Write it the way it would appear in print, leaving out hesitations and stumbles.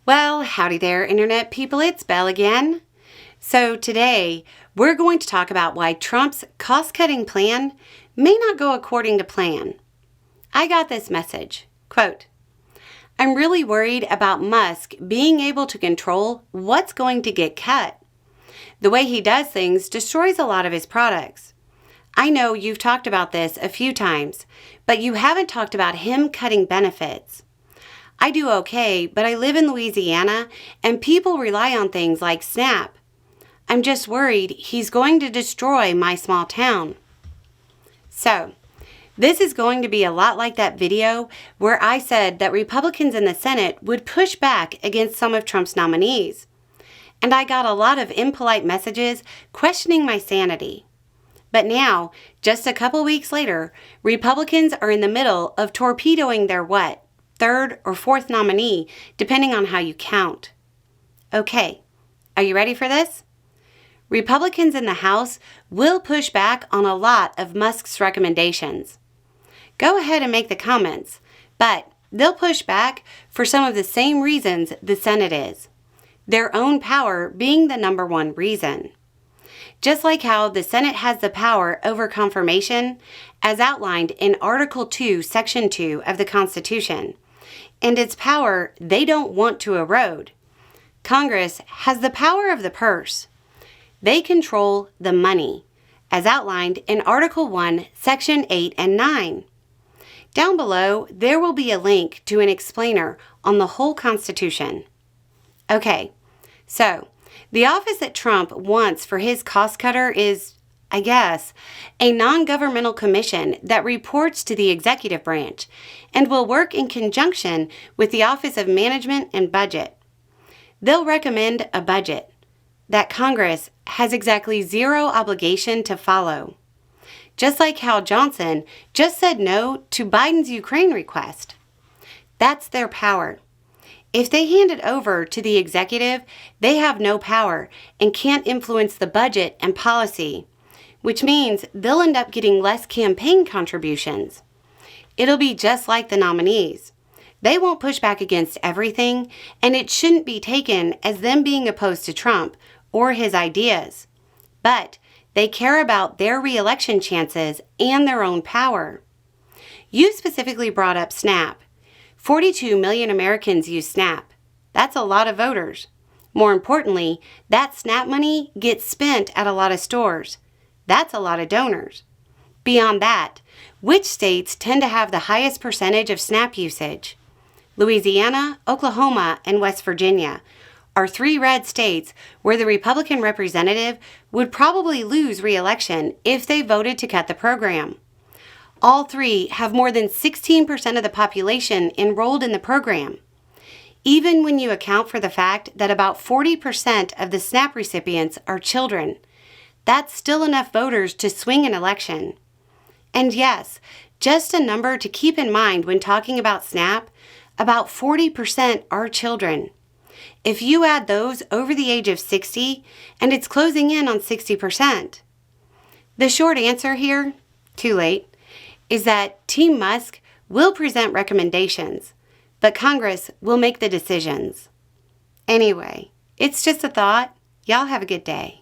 Well, howdy there, Internet people. It's Belle again. So today, we're going to talk about why Trump's cost-cutting plan may not go according to plan. I got this message. Quote, I'm really worried about Musk being able to control what's going to get cut. The way he does things destroys a lot of his products. I know you've talked about this a few times, but you haven't talked about him cutting benefits. I do okay, but I live in Louisiana and people rely on things like SNAP. I'm just worried he's going to destroy my small town. So, this is going to be a lot like that video where I said that Republicans in the Senate would push back against some of Trump's nominees. And I got a lot of impolite messages questioning my sanity. But now, just a couple weeks later, Republicans are in the middle of torpedoing their third or fourth nominee, depending on how you count. Okay, are you ready for this? Republicans in the House will push back on a lot of Musk's recommendations. Go ahead and make the comments, but they'll push back for some of the same reasons the Senate is. Their own power being the number one reason. Just like how the Senate has the power over confirmation, as outlined in Article 2, Section 2 of the Constitution, and its power they don't want to erode. Congress has the power of the purse. They control the money, as outlined in Article 1, Section 8 and 9. Down below, there will be a link to an explainer on the whole Constitution. Okay, so the office that Trump wants for his cost cutter is, I guess, a non-governmental commission that reports to the executive branch and will work in conjunction with the Office of Management and Budget. They'll recommend a budget that Congress has exactly zero obligation to follow. Just like how Johnson just said no to Biden's Ukraine request. That's their power. If they hand it over to the executive, they have no power and can't influence the budget and policy, which means they'll end up getting less campaign contributions. It'll be just like the nominees. They won't push back against everything, and it shouldn't be taken as them being opposed to Trump or his ideas. But they care about their re-election chances and their own power. You specifically brought up SNAP. 42 million Americans use SNAP. That's a lot of voters. More importantly, that SNAP money gets spent at a lot of stores. That's a lot of donors. Beyond that, which states tend to have the highest percentage of SNAP usage? Louisiana, Oklahoma, and West Virginia are three red states where the Republican representative would probably lose re-election if they voted to cut the program. All three have more than 16% of the population enrolled in the program. Even when you account for the fact that about 40% of the SNAP recipients are children, that's still enough voters to swing an election. And yes, just a number to keep in mind when talking about SNAP, about 40% are children. If you add those over the age of 60, and it's closing in on 60%. The short answer here, too late, is that Team Musk will present recommendations, but Congress will make the decisions. Anyway, it's just a thought. Y'all have a good day.